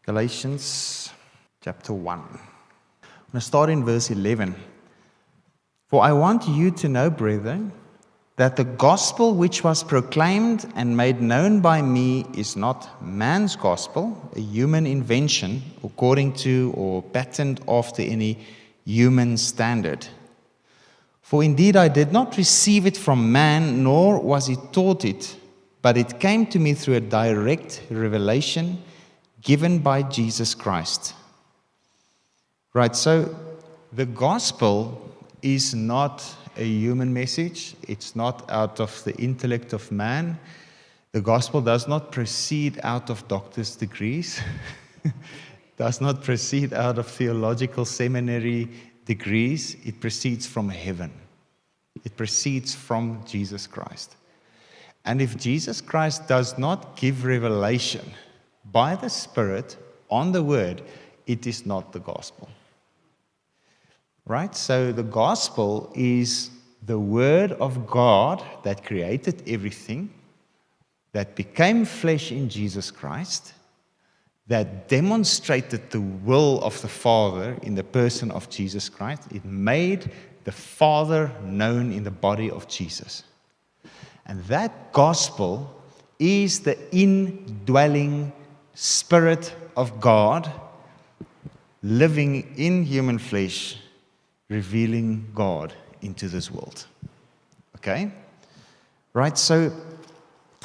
Galatians chapter 1. I'm going to start in verse 11. For I want you to know, brethren, that the gospel which was proclaimed and made known by me is not man's gospel, a human invention, according to or patterned after any human standard. For indeed I did not receive it from man, nor was it taught it, but it came to me through a direct revelation given by Jesus Christ. Right, so the gospel is not a human message. It's not out of the intellect of man. The gospel does not proceed out of doctor's degrees, does not proceed out of theological seminary degrees. It proceeds from heaven. It proceeds from Jesus Christ. And if Jesus Christ does not give revelation by the Spirit on the Word, it is not the gospel. Right? So the gospel is the Word of God that created everything, that became flesh in Jesus Christ, that demonstrated the will of the Father in the person of Jesus Christ. It made the Father known in the body of Jesus. And that gospel is the indwelling Spirit of God living in human flesh, revealing God into this world. Okay? Right, so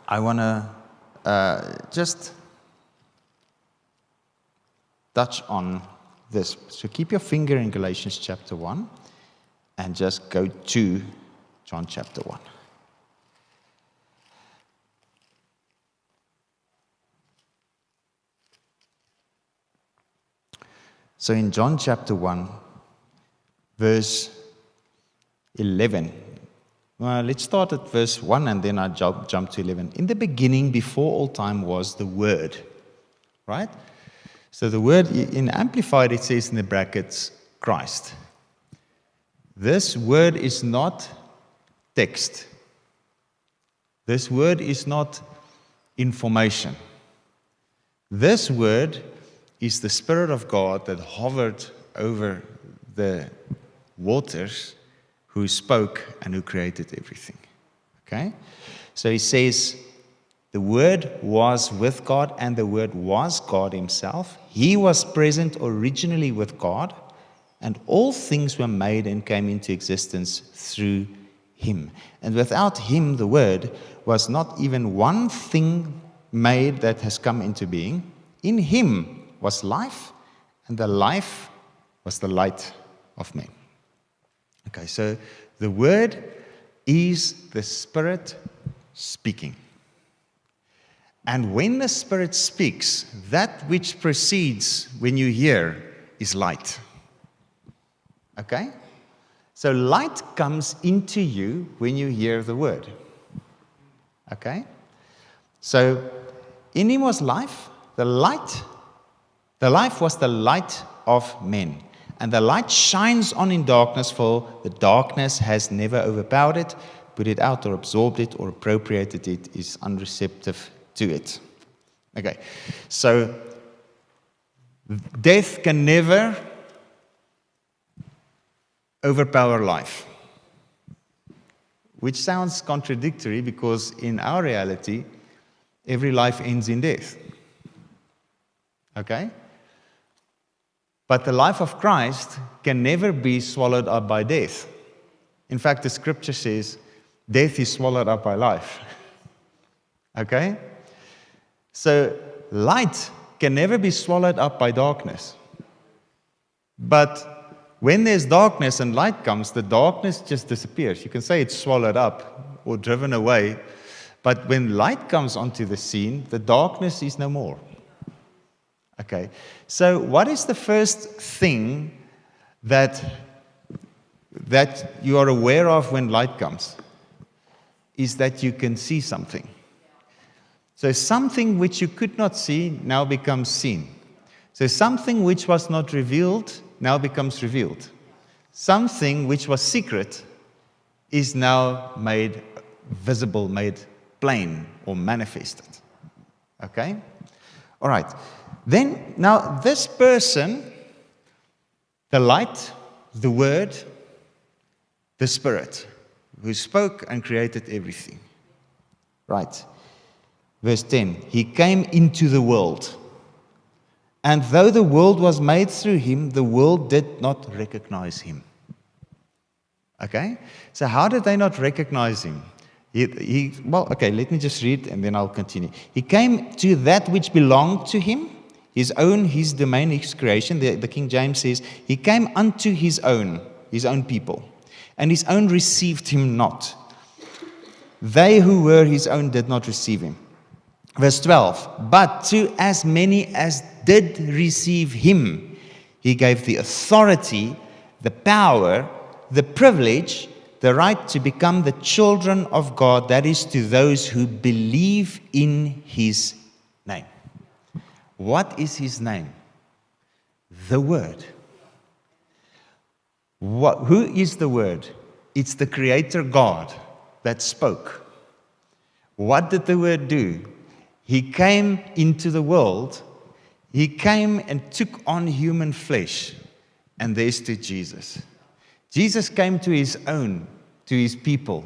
I want to just touch on this. So keep your finger in Galatians chapter 1 and just go to John chapter 1. So in John chapter 1, verse 11. Let's start at verse 1 and then I jump to 11. In the beginning, before all time, was the Word. Right? So the Word, in Amplified, it says in the brackets, Christ. This Word is not text. This Word is not information. This Word is the Spirit of God that hovered over the waters, who spoke and who created everything. Okay? So he says, the Word was with God and the Word was God himself. He was present originally with God, and all things were made and came into existence through him. And without him, the Word, was not even one thing made that has come into being. In him was life, and the life was the light of men. Okay, so the Word is the Spirit speaking. And when the Spirit speaks, that which proceeds when you hear is light. Okay? So light comes into you when you hear the Word. Okay? So in him was life, the life was the light of men. And the light shines on in darkness, for the darkness has never overpowered it, put it out or absorbed it or appropriated it, is unreceptive to it. Okay, so death can never overpower life. Which sounds contradictory because in our reality, every life ends in death. Okay? But the life of Christ can never be swallowed up by death. In fact, the scripture says, death is swallowed up by life. Okay? So, light can never be swallowed up by darkness. But when there's darkness and light comes, the darkness just disappears. You can say it's swallowed up or driven away. But when light comes onto the scene, the darkness is no more. Okay, so what is the first thing that you are aware of when light comes? Is that you can see something. So something which you could not see now becomes seen. So something which was not revealed now becomes revealed. Something which was secret is now made visible, made plain or manifested. Okay? All right. Then, now this person, the light, the Word, the Spirit, who spoke and created everything. Right. Verse 10, he came into the world. And though the world was made through him, the world did not recognize him. Okay? So how did they not recognize him? Well, okay, let me just read and then I'll continue. He came to that which belonged to him, his domain, his creation. The King James says, he came unto his own people, and his own received him not. They who were his own did not receive him. Verse 12, but to as many as did receive him, he gave the authority, the power, the privilege, the right to become the children of God, that is, to those who believe in his name. What is his name? The Word. Who is the Word? It's the Creator God that spoke. What did the Word do? He came into the world. He came and took on human flesh. And there stood Jesus. Jesus came to his own, to his people.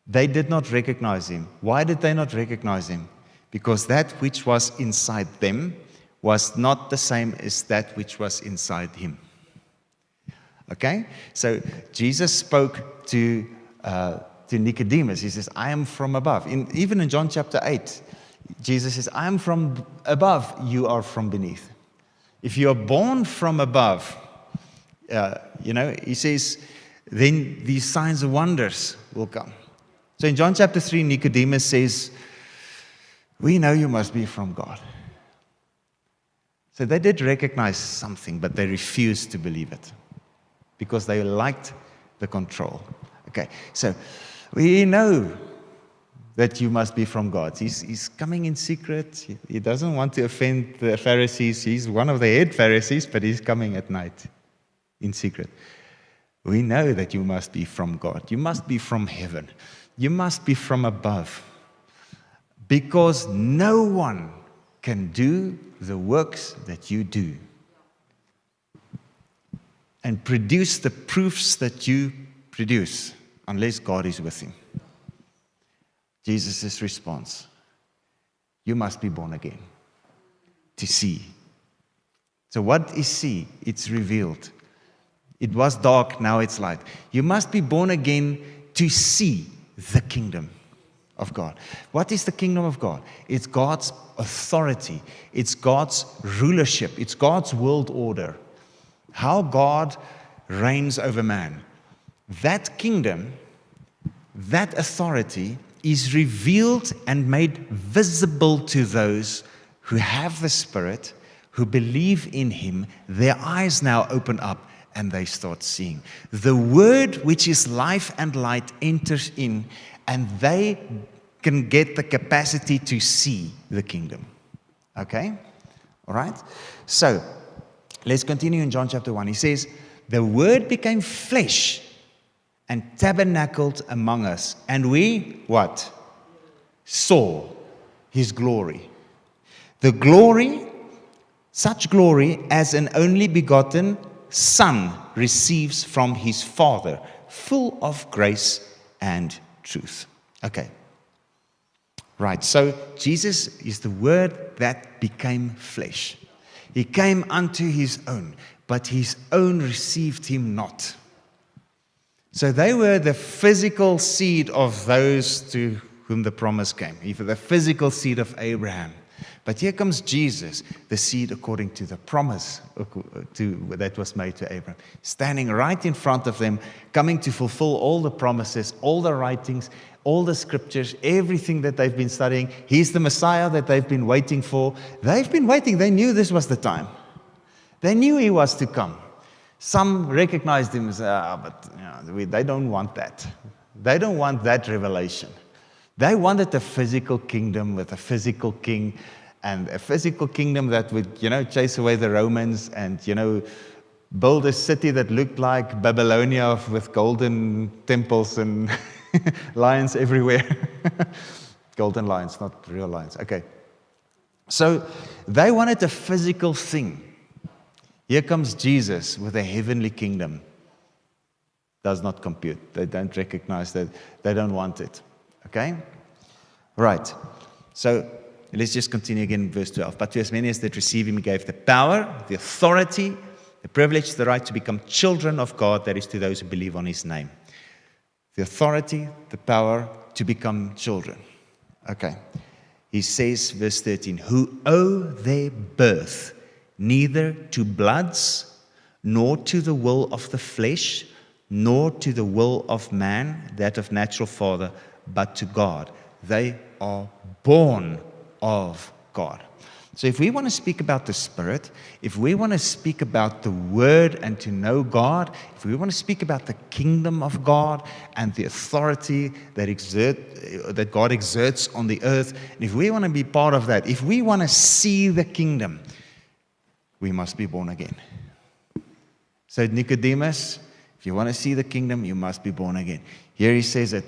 They did not recognize him. Why did they not recognize him? Because that which was inside them was not the same as that which was inside him. Okay? So Jesus spoke to Nicodemus. He says, I am from above. Even in John chapter 8, Jesus says, I am from above, you are from beneath. If you are born from above, he says, then these signs and wonders will come. So in John chapter 3, Nicodemus says, we know you must be from God. So they did recognize something, but they refused to believe it because they liked the control. Okay, so we know that you must be from God. He's coming in secret. He doesn't want to offend the Pharisees. He's one of the head Pharisees, but he's coming at night in secret. We know that you must be from God. You must be from heaven. You must be from above. Because no one can do the works that you do and produce the proofs that you produce unless God is with him. Jesus' response, you must be born again to see. So what is see? It's revealed. It was dark, now it's light. You must be born again to see the kingdom of God. What is the kingdom of God? It's God's authority. It's God's rulership. It's God's world order. How God reigns over man. That kingdom, that authority is revealed and made visible to those who have the Spirit, who believe in him. Their eyes now open up and they start seeing. The Word, which is life and light, enters in, and they can get the capacity to see the kingdom. Okay? All right? So, let's continue in John chapter 1. He says, the Word became flesh and tabernacled among us. And we, what? Saw his glory. The glory, such glory as an only begotten Son receives from his Father, full of grace and truth. Okay. Right, so Jesus is the Word that became flesh. He came unto his own, but his own received him not. So they were the physical seed of those to whom the promise came, even the physical seed of Abraham. But here comes Jesus, the seed according to the promise that was made to Abraham, standing right in front of them, coming to fulfill all the promises, all the writings, all the scriptures, everything that they've been studying. He's the Messiah that they've been waiting for. They've been waiting. They knew this was the time. They knew he was to come. Some recognized him as, they don't want that. They don't want that revelation. They wanted a physical kingdom with a physical king, and a physical kingdom that would, chase away the Romans and, build a city that looked like Babylonia with golden temples and lions everywhere. Golden lions, not real lions. Okay. So they wanted a physical thing. Here comes Jesus with a heavenly kingdom. Does not compute. They don't recognize that. They don't want it. Okay? Right. So let's just continue again in verse 12. But to as many as that receive him, he gave the power, the authority, the privilege, the right to become children of God, that is to those who believe on his name. The authority, the power to become children. Okay. He says, verse 13, who owe their birth neither to bloods, nor to the will of the flesh, nor to the will of man, that of natural father, but to God. They are born of God. So if we want to speak about the Spirit, if we want to speak about the Word and to know God, if we want to speak about the kingdom of God and the authority that God exerts on the earth, and if we want to be part of that, if we want to see the kingdom, we must be born again. So Nicodemus, if you want to see the kingdom, you must be born again. Here he says it,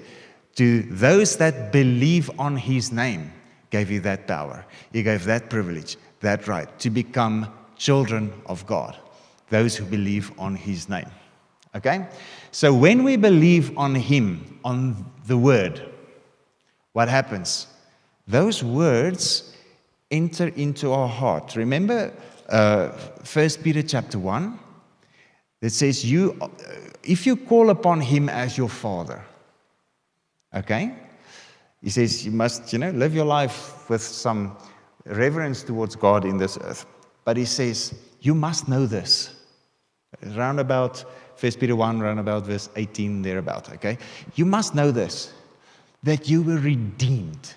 to those that believe on his name, gave you that power. He gave that privilege, that right, to become children of God. Those who believe on his name. Okay? So when we believe on him, on the word, what happens? Those words enter into our heart. Remember 1 Peter chapter 1? It says, if you call upon him as your father, okay? He says you must, live your life with some reverence towards God in this earth. But he says, you must know this. Round about 1 Peter 1, round about verse 18, thereabout, okay? You must know this, that you were redeemed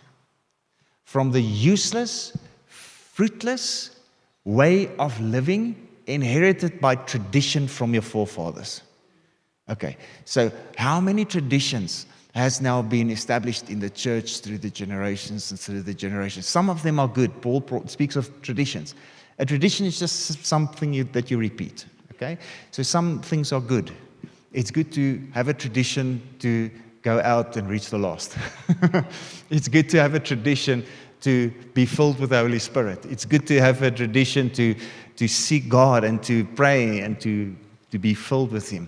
from the useless, fruitless way of living inherited by tradition from your forefathers. Okay, so how many traditions has now been established in the church through the generations and through the generations? Some of them are good. Paul speaks of traditions. A tradition is just something that you repeat. Okay, so some things are good. It's good to have a tradition to go out and reach the lost. It's good to have a tradition to be filled with the Holy Spirit. It's good to have a tradition to seek God and to pray and to be filled with him.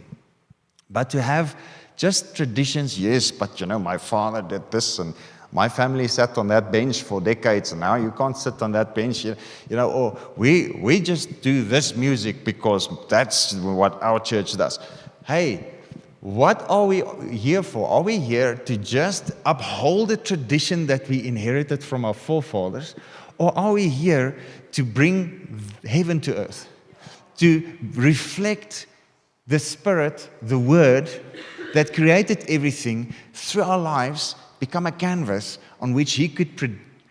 But to have just traditions, yes, but my father did this and my family sat on that bench for decades and now you can't sit on that bench, or we just do this music because that's what our church does. Hey, what are we here for? Are we here to just uphold the tradition that we inherited from our forefathers, or are we here to bring heaven to earth, to reflect the Spirit, the Word that created everything through our lives, become a canvas on which he could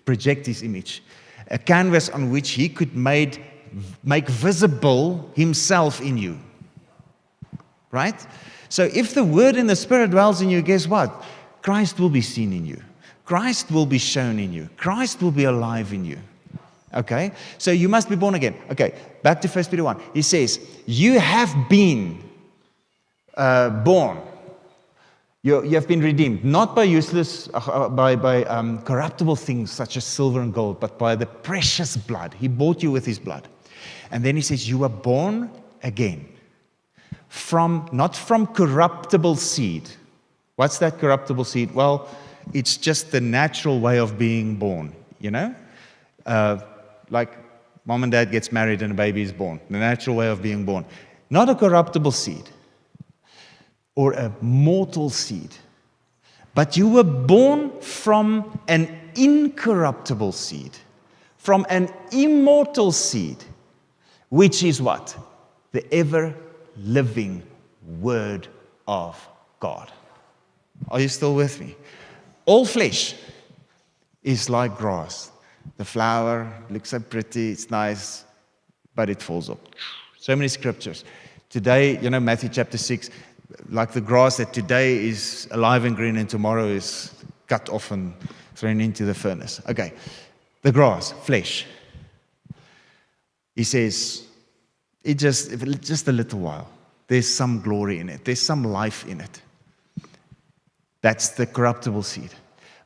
project his image, a canvas on which he could make visible himself in you, right? So if the Word and the Spirit dwells in you, guess what? Christ will be seen in you. Christ will be shown in you. Christ will be alive in you. Okay? So you must be born again. Okay, back to 1 Peter 1. He says, you have been born. You have been redeemed, not by useless, by corruptible things such as silver and gold, but by the precious blood. He bought you with his blood. And then he says, you were born again. Not from corruptible seed. What's that corruptible seed? Well, it's just the natural way of being born, like mom and dad gets married and a baby is born. The natural way of being born. Not a corruptible seed or a mortal seed. But you were born from an incorruptible seed, from an immortal seed, which is what? The ever-living Word of God. Are you still with me? All flesh is like grass. The flower looks so pretty, it's nice, but it falls off. So many scriptures. Today, Matthew chapter 6, like the grass that today is alive and green and tomorrow is cut off and thrown into the furnace. Okay, the grass, flesh. He says, just a little while. There's some glory in it. There's some life in it. That's the corruptible seed.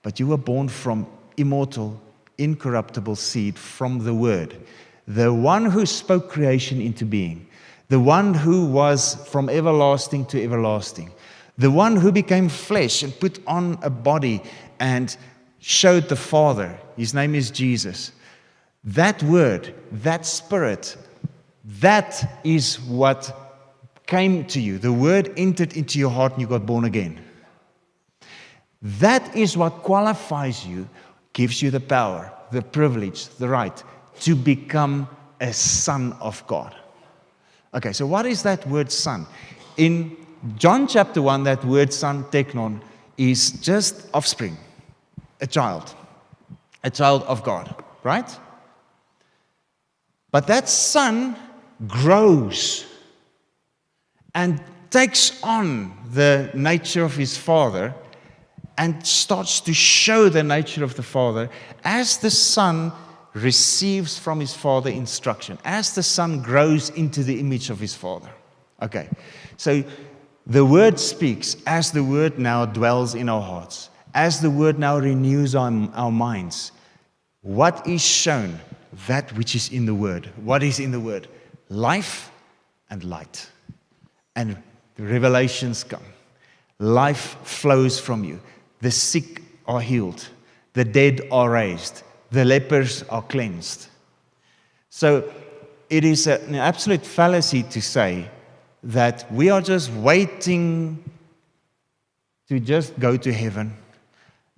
But you were born from immortal, incorruptible seed from the Word, the one who spoke creation into being, the one who was from everlasting to everlasting, the one who became flesh and put on a body and showed the Father. His name is Jesus. That Word, that Spirit, that is what came to you. The Word entered into your heart and you got born again. That is what qualifies you, gives you the power, the privilege, the right to become a son of God. Okay, so what is that word son? In John chapter 1, that word son, teknon, is just offspring, a child of God, right? But that son grows and takes on the nature of his father and starts to show the nature of the Father as the Son receives from his Father instruction, as the Son grows into the image of his Father. Okay, so the Word speaks as the Word now dwells in our hearts, as the Word now renews our minds. What is shown? That which is in the Word. What is in the Word? Life and light. And the revelations come. Life flows from you. The sick are healed. The dead are raised. The lepers are cleansed. So it is an absolute fallacy to say that we are just waiting to just go to heaven.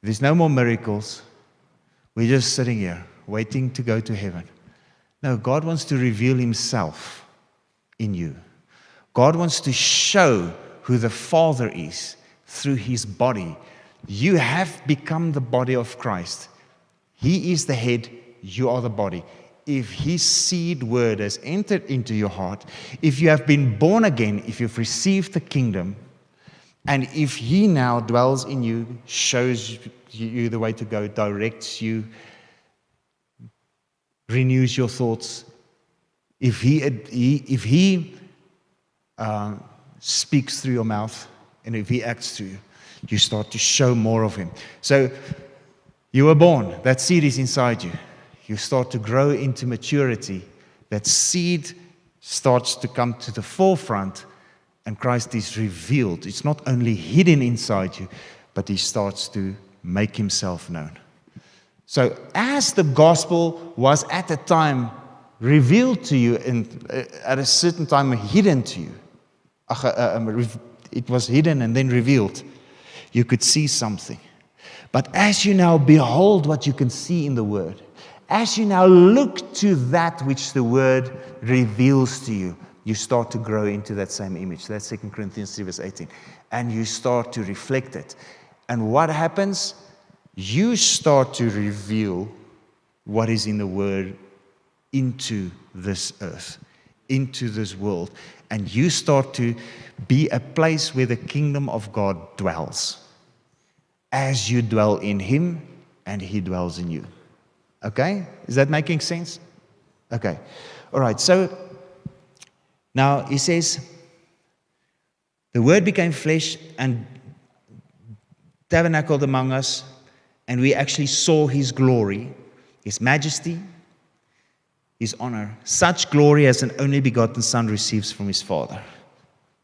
There's no more miracles. We're just sitting here waiting to go to heaven. No, God wants to reveal himself in you. God wants to show who the Father is through his body. You have become the body of Christ. He is the head, you are the body. If his seed word has entered into your heart, if you have been born again, if you've received the kingdom, and if he now dwells in you, shows you the way to go, directs you, renews your thoughts, if he speaks through your mouth, and if he acts through you, you start to show more of him. So you were born. That seed is inside you. You start to grow into maturity. That seed starts to come to the forefront, and Christ is revealed. It's not only hidden inside you, but he starts to make himself known. So as the gospel was at a time revealed to you, and at a certain time hidden to you, it was hidden and then revealed. You could see something. But as you now behold what you can see in the Word, as you now look to that which the Word reveals to you, you start to grow into that same image. That's 2 Corinthians 3 verse 18. And you start to reflect it. And what happens? You start to reveal what is in the Word into this earth, into this world. And you start to be a place where the kingdom of God dwells. As you dwell in him and he dwells in you. Okay? Is that making sense? Okay. All right. So now he says, the Word became flesh and tabernacled among us, and we actually saw his glory, his majesty, his honor. Such glory as an only begotten Son receives from his Father.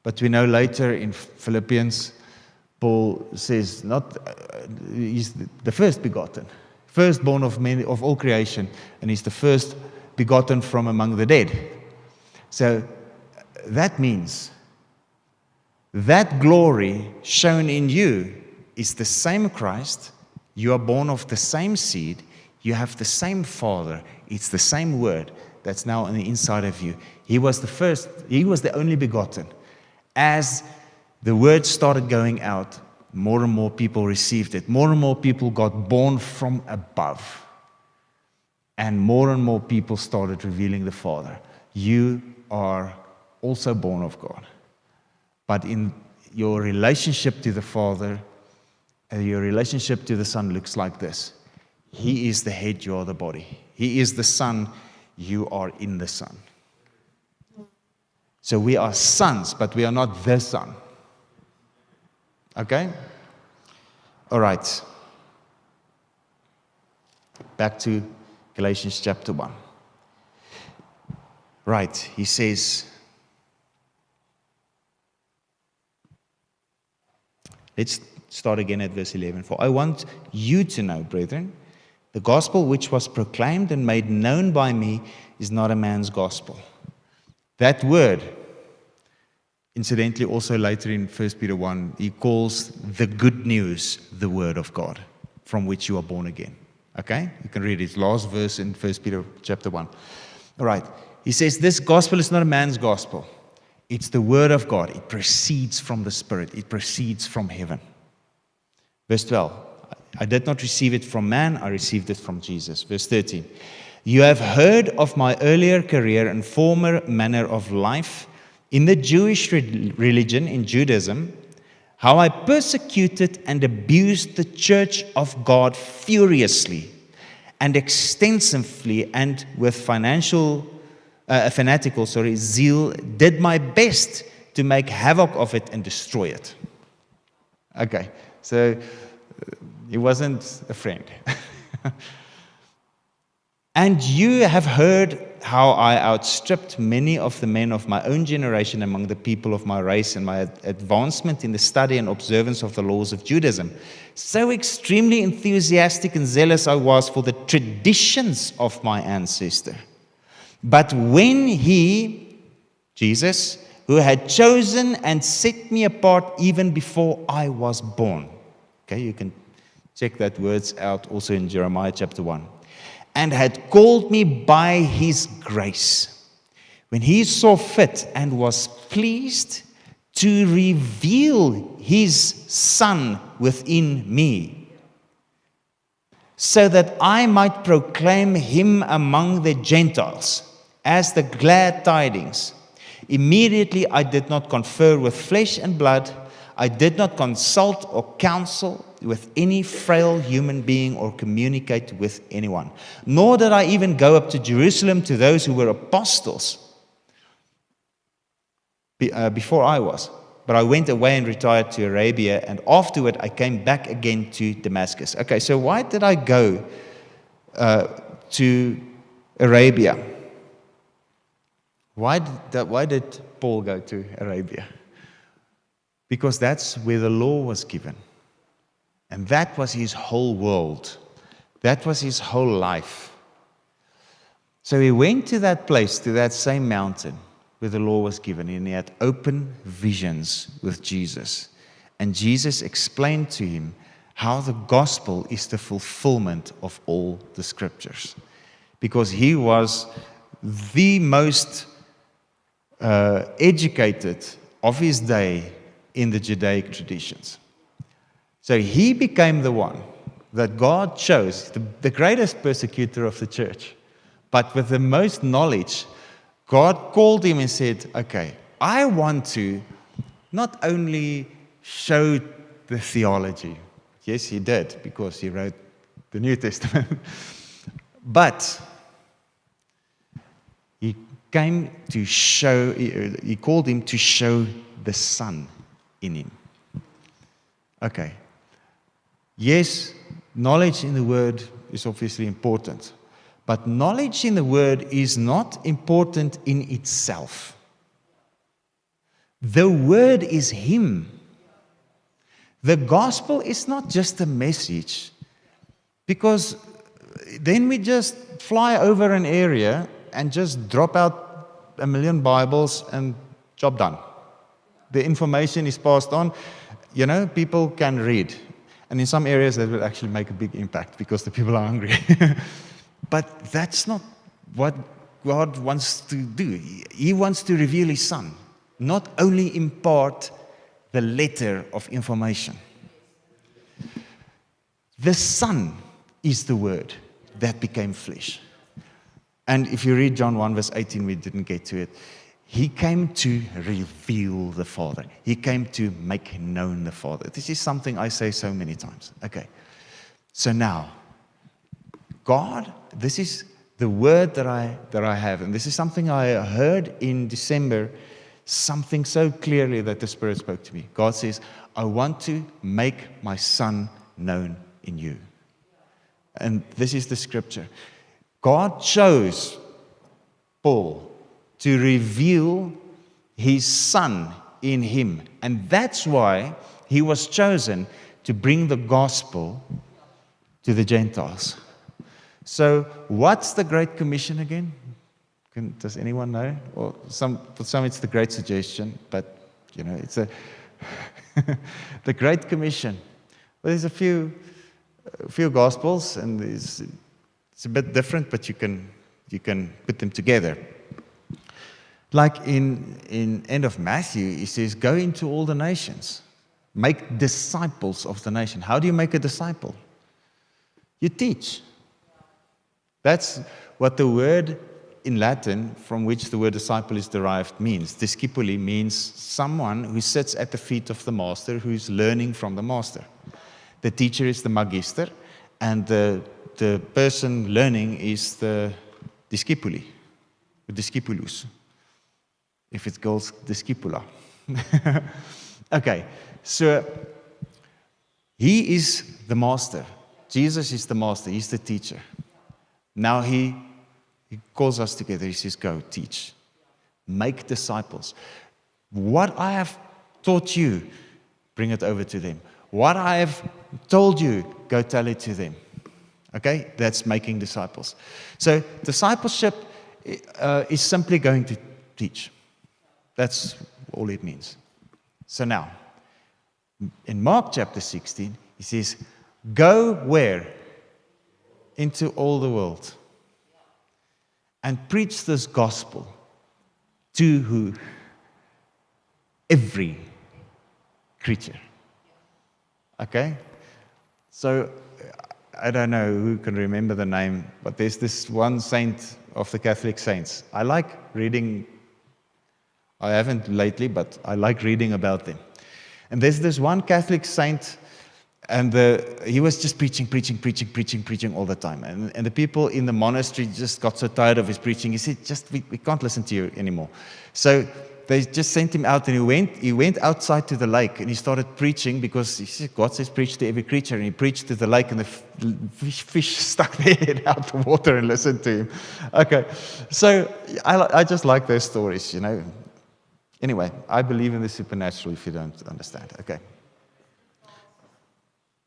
But we know later in Philippians, Paul says, he's the first begotten, firstborn of all creation, and he's the first begotten from among the dead. So that means that glory shown in you is the same Christ. You are born of the same seed. You have the same Father. It's the same Word that's now on the inside of you. He was the first, he was the only begotten. As the Word started going out, more and more people received it. More and more people got born from above. And more people started revealing the Father. You are also born of God. But in your relationship to the Father, your relationship to the Son looks like this. He is the head, you are the body. He is the Son, you are in the Son. So we are sons, but we are not the Son. Okay? All right. back to Galatians chapter 1. Right, he says, let's start again at verse 11. For I want you to know, brethren, the gospel which was proclaimed and made known by me is not a man's gospel. That word, incidentally, also later in 1 Peter 1, he calls the good news the word of God, from which you are born again. Okay? You can read it. Last verse in 1 Peter chapter 1. All right. He says this gospel is not a man's gospel. It's the word of God. It proceeds from the Spirit. It proceeds from heaven. Verse 12. I did not receive it from man. I received it from Jesus. Verse 13. You have heard of my earlier career and former manner of life in the Jewish religion, in Judaism, how I persecuted and abused the church of God furiously and extensively and with fanatical zeal, did my best to make havoc of it and destroy it. Okay, so he wasn't a friend. And you have heard how I outstripped many of the men of my own generation among the people of my race in my advancement in the study and observance of the laws of Judaism. So extremely enthusiastic and zealous I was for the traditions of my ancestor. But when he, Jesus, who had chosen and set me apart even before I was born. Okay, you can check that words out also in Jeremiah chapter 1. And had called me by his grace, when he saw fit and was pleased to reveal his Son within me, so that I might proclaim him among the Gentiles as the glad tidings. Immediately I did not confer with flesh and blood. I did not consult or counsel with any frail human being or communicate with anyone. Nor did I even go up to Jerusalem to those who were apostles before I was. But I went away and retired to Arabia, and afterward I came back again to Damascus. Okay, so why did I go to Arabia? Why did Paul go to Arabia? Because that's where the law was given. And that was his whole world. That was his whole life. So he went to that place, to that same mountain where the law was given, and he had open visions with Jesus. And Jesus explained to him how the gospel is the fulfillment of all the scriptures. Because he was the most educated of his day in the Judaic traditions. So he became the one that God chose, the greatest persecutor of the church. But with the most knowledge, God called him and said, okay, I want to not only show the theology. Yes, he did, because he wrote the New Testament. But he came to show, he called him to show the Son in him. Okay. Yes, knowledge in the Word is obviously important. But knowledge in the Word is not important in itself. The Word is Him. The gospel is not just a message, because then we just fly over an area and just drop out 1 million Bibles and job done. The information is passed on. You know, people can read. And in some areas that will actually make a big impact because the people are hungry. But that's not what God wants to do. He wants to reveal His Son, not only impart the letter of information. The Son is the Word that became flesh. And if you read John 1 verse 18, we didn't get to it. He came to reveal the Father. He came to make known the Father. This is something I say so many times. Okay. So now, God, this is the word that I have. And this is something I heard in December, something so clearly that the Spirit spoke to me. God says, I want to make my Son known in you. And this is the scripture. God chose Paul to reveal his Son in him. And that's why he was chosen to bring the gospel to the Gentiles. So what's the Great Commission again? Does anyone know? Or for some it's the Great Suggestion, but it's the Great Commission. Well, there's a few gospels, and it's a bit different, but you can put them together. Like in end of Matthew, he says, "Go into all the nations, make disciples of the nation." How do you make a disciple? You teach. That's what the word in Latin, from which the word disciple is derived, means. Discipuli means someone who sits at the feet of the master, who's learning from the master. The teacher is the magister, and the person learning is the discipuli, the discipulus. If it's girls, discipula. Okay, so he is the master. Jesus is the master. He's the teacher. Now he calls us together. He says, "Go, teach. Make disciples. What I have taught you, bring it over to them. What I have told you, go tell it to them." Okay? That's making disciples. So discipleship is simply going to teach. That's all it means. So now, in Mark chapter 16, he says, "Go where? Into all the world. And preach this gospel to who? Every creature." Okay? So, I don't know who can remember the name, but there's this one saint of the Catholic saints. I like reading, I haven't lately, but I like reading about them. And there's this one Catholic saint, and he was just preaching all the time. And the people in the monastery just got so tired of his preaching. He said, we can't listen to you anymore. So they just sent him out, and he went outside to the lake, and he started preaching, because he said, God says preach to every creature. And he preached to the lake, and the fish stuck their head out the water and listened to him. Okay, so I just like those stories, Anyway, I believe in the supernatural, if you don't understand. Okay.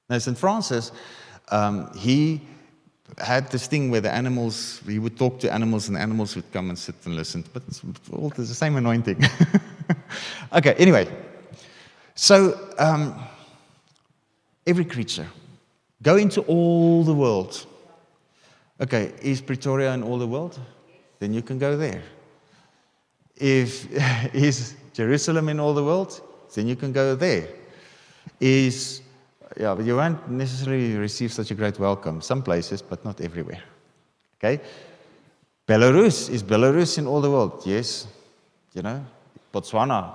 Now, St. Francis, he had this thing where he would talk to animals, and the animals would come and sit and listen. But it's all the same anointing. Okay, anyway. So, every creature. Go into all the world. Okay, is Pretoria in all the world? Then you can go there. Is Jerusalem in all the world? Then you can go there. But you won't necessarily receive such a great welcome. Some places, but not everywhere. Okay? Belarus. Is Belarus in all the world? Yes. Botswana.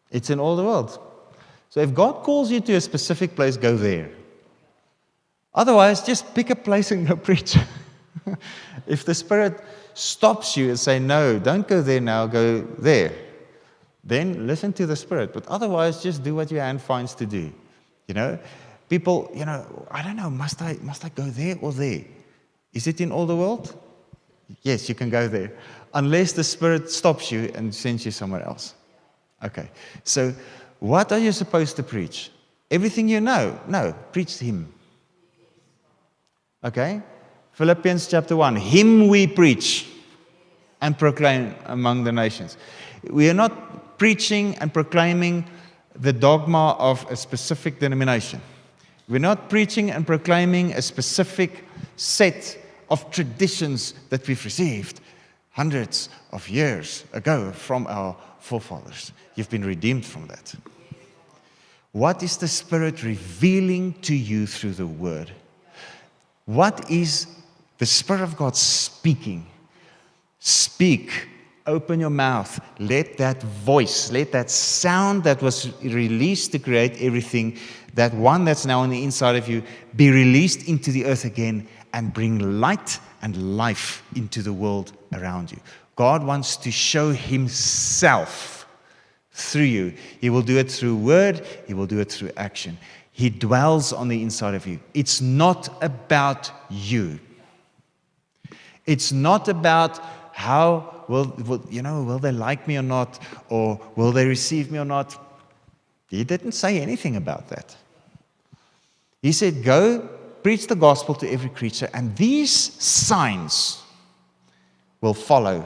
It's in all the world. So if God calls you to a specific place, go there. Otherwise, just pick a place and go preach. If the Spirit stops you and say, "No, don't go there now, go there," then listen to the Spirit. But otherwise, just do what your hand finds to do. People, I don't know, must I go there or there? Is it in all the world? Yes, you can go there. Unless the Spirit stops you and sends you somewhere else. Okay, so what are you supposed to preach? Everything you know? No, preach Him. Okay? Philippians chapter 1, Him we preach and proclaim among the nations. We are not preaching and proclaiming the dogma of a specific denomination. We're not preaching and proclaiming a specific set of traditions that we've received hundreds of years ago from our forefathers. You've been redeemed from that. What is the Spirit revealing to you through the Word? What is the Spirit of God speaking? Speak. Open your mouth. Let that voice, let that sound that was released to create everything, that one that's now on the inside of you, be released into the earth again and bring light and life into the world around you. God wants to show Himself through you. He will do it through word. He will do it through action. He dwells on the inside of you. It's not about you. It's not about how, will they like me or not, or will they receive me or not. He didn't say anything about that. He said, go preach the gospel to every creature, and these signs will follow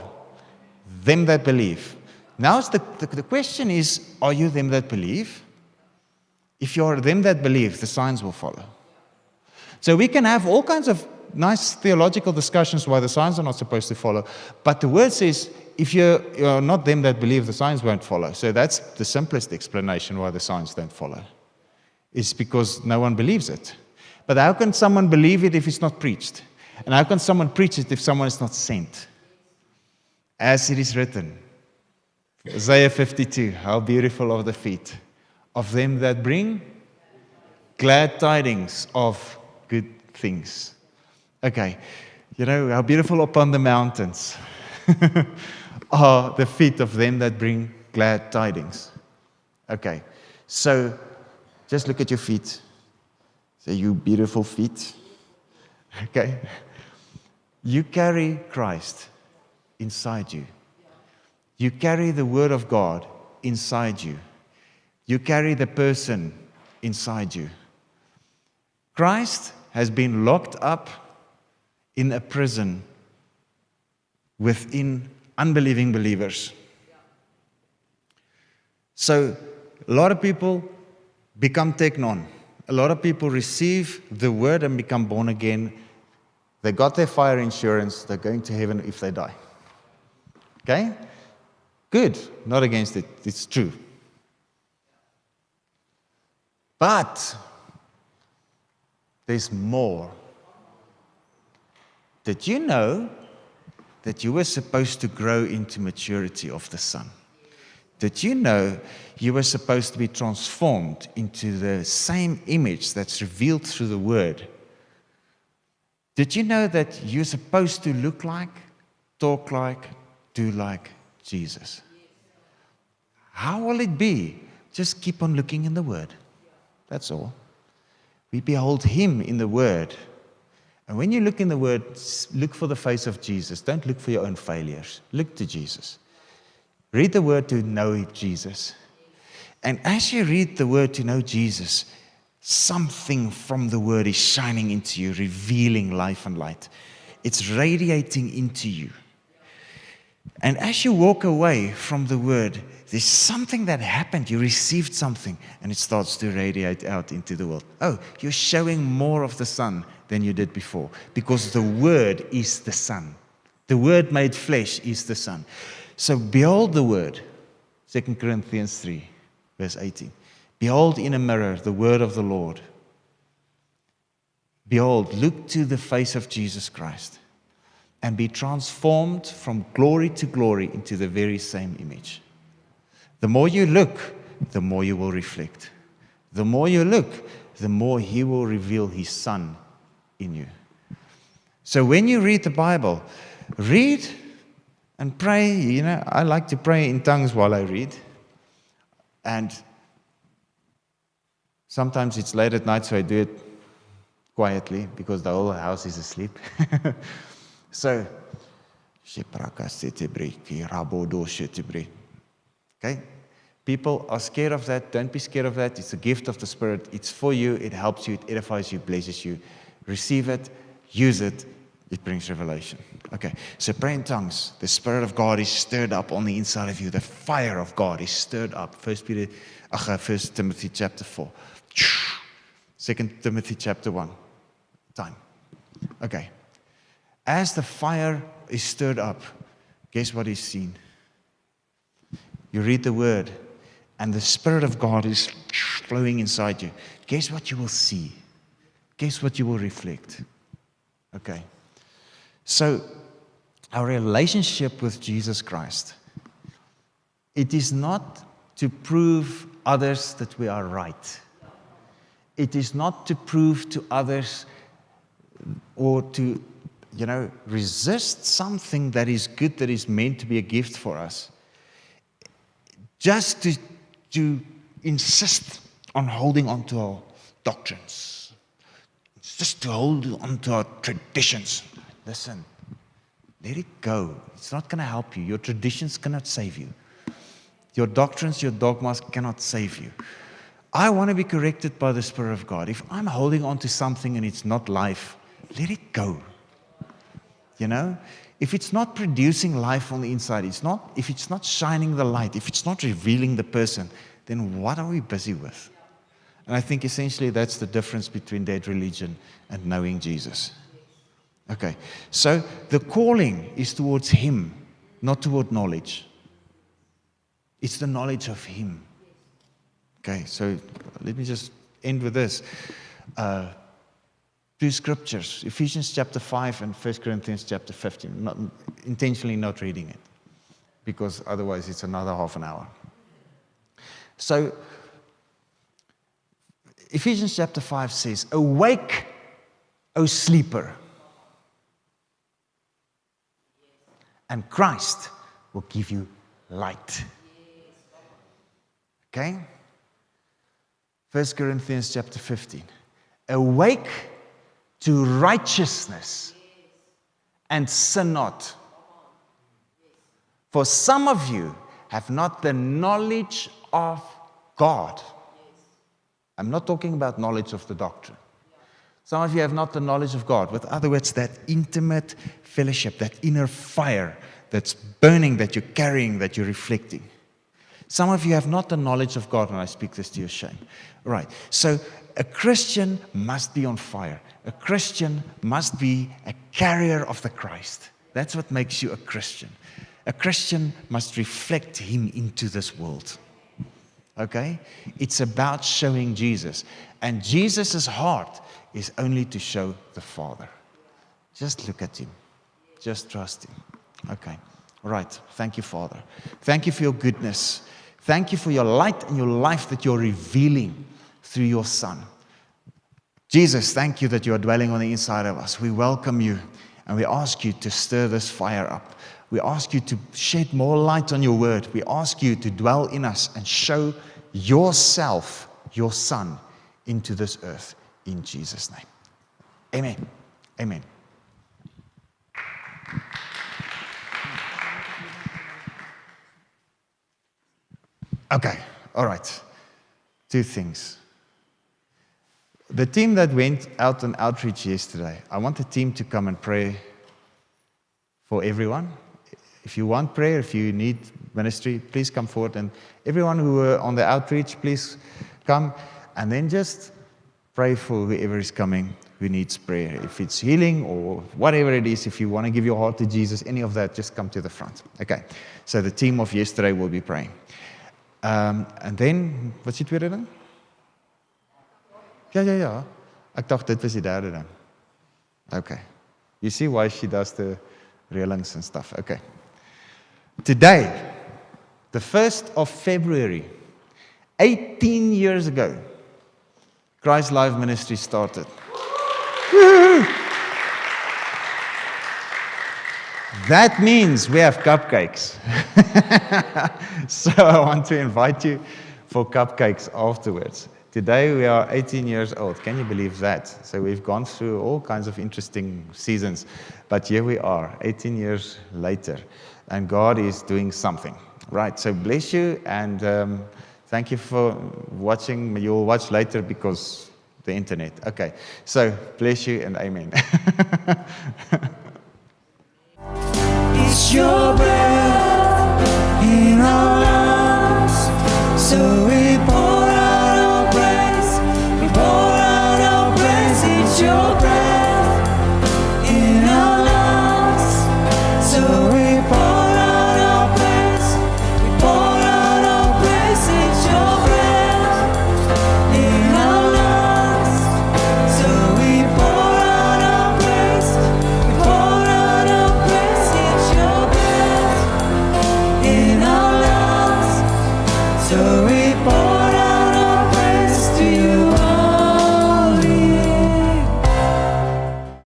them that believe. Now the question is, are you them that believe? If you are them that believe, the signs will follow. So we can have all kinds of nice theological discussions why the signs are not supposed to follow. But the word says, if you're not them that believe, the signs won't follow. So that's the simplest explanation why the signs don't follow. It's because no one believes it. But how can someone believe it if it's not preached? And how can someone preach it if someone is not sent? As it is written, Isaiah 52, how beautiful are the feet of them that bring glad tidings of good things. Okay, how beautiful upon the mountains are the feet of them that bring glad tidings. Okay, so just look at your feet. Say, you beautiful feet. Okay, you carry Christ inside you. You carry the Word of God inside you. You carry the person inside you. Christ has been locked up in a prison within unbelieving believers. So a lot of people become teknon. A lot of people receive the word and become born again. They got their fire insurance. They're going to heaven if they die. Okay? Good. Not against it. It's true. But there's more. Did you know that you were supposed to grow into maturity of the Son? Did you know you were supposed to be transformed into the same image that's revealed through the Word? Did you know that you're supposed to look like, talk like, do like Jesus? How will it be? Just keep on looking in the Word. That's all. We behold Him in the Word. And when you look in the Word, look for the face of Jesus. Don't look for your own failures. Look to Jesus. Read the Word to know Jesus. And as you read the Word to know Jesus, something from the Word is shining into you, revealing life and light. It's radiating into you. And as you walk away from the Word, there's something that happened. You received something, and it starts to radiate out into the world. Oh, you're showing more of the Son than you did before, because the Word is the Son. The Word made flesh is the Son. So behold the Word. 2 Corinthians 3, verse 18. Behold in a mirror the Word of the Lord. Behold, look to the face of Jesus Christ and be transformed from glory to glory into the very same image. The more you look, the more you will reflect. The more you look, the more He will reveal His Son in you. So when you read the Bible, read and pray. I like to pray in tongues while I read. And sometimes it's late at night, so I do it quietly because the whole house is asleep. So, okay? People are scared of that. Don't be scared of that. It's a gift of the Spirit. It's for you. It helps you. It edifies you, blesses you. Receive it. Use it. It brings revelation. Okay, so pray in tongues. The Spirit of God is stirred up on the inside of you. The fire of God is stirred up. 1 Timothy chapter 4. 2 Timothy chapter 1. Time. Okay. As the fire is stirred up, guess what is seen? You read the Word, and the Spirit of God is flowing inside you. Guess what you will see? Guess what you will reflect? Okay. So, our relationship with Jesus Christ, it is not to prove others that we are right. It is not to prove to others or to, resist something that is good, that is meant to be a gift for us. Just to insist on holding on to our doctrines. It's just to hold on to our traditions. Listen, let it go. It's not going to help you. Your traditions cannot save you. Your doctrines, your dogmas cannot save you. I want to be corrected by the Spirit of God. If I'm holding on to something and it's not life, let it go. You know? If it's not producing life on the inside, if it's not shining the light, if it's not revealing the person, then what are we busy with? And I think essentially that's the difference between dead religion and knowing Jesus. Okay, so the calling is towards Him, not toward knowledge. It's the knowledge of Him. Okay, so let me just end with this. Two scriptures, Ephesians chapter 5 and 1 Corinthians chapter 15. Intentionally not reading it, because otherwise it's another half an hour. So, Ephesians chapter 5 says, "Awake, O sleeper, and Christ will give you light." Okay? 1 Corinthians chapter 15. "Awake to righteousness and sin not. For some of you have not the knowledge of God." I'm not talking about knowledge of the doctrine. Some of you have not the knowledge of God. With other words, that intimate fellowship, that inner fire that's burning, that you're carrying, that you're reflecting. Some of you have not the knowledge of God, and I speak this to your shame. Right. So a Christian must be on fire. A Christian must be a carrier of the Christ. That's what makes you a Christian. A Christian must reflect Him into this world. Okay? It's about showing Jesus. And Jesus' heart is only to show the Father. Just look at Him. Just trust Him. Okay. All right. Thank you, Father. Thank you for your goodness. Thank you for your light and your life that you're revealing through your Son. Jesus, thank you that you are dwelling on the inside of us. We welcome you, and we ask you to stir this fire up. We ask you to shed more light on your word. We ask you to dwell in us and show yourself, your Son, into this earth. In Jesus' name. Amen. Amen. Okay, all right. Two things. The team that went out on outreach yesterday, I want the team to come and pray for everyone. If you want prayer, if you need ministry, please come forward. And everyone who were on the outreach, please come. And then just pray for whoever is coming who needs prayer. If it's healing or whatever it is, if you want to give your heart to Jesus, any of that, just come to the front. Okay, so the team of yesterday will be praying. And then, wat is die tweede ding? Ja. Ek dacht dit was die derde ding. Okay. You see why she does the railings and stuff. Okay. Today, the 1st of February, 18 years ago, Christ Live Ministry started. Woo! That means we have cupcakes. So I want to invite you for cupcakes afterwards. Today we are 18 years old. Can you believe that? So we've gone through all kinds of interesting seasons, but here we are, 18 years later, and God is doing something. Right, so bless you, and thank you for watching. You'll watch later because the internet. Okay, so bless you and amen. It's your birthday.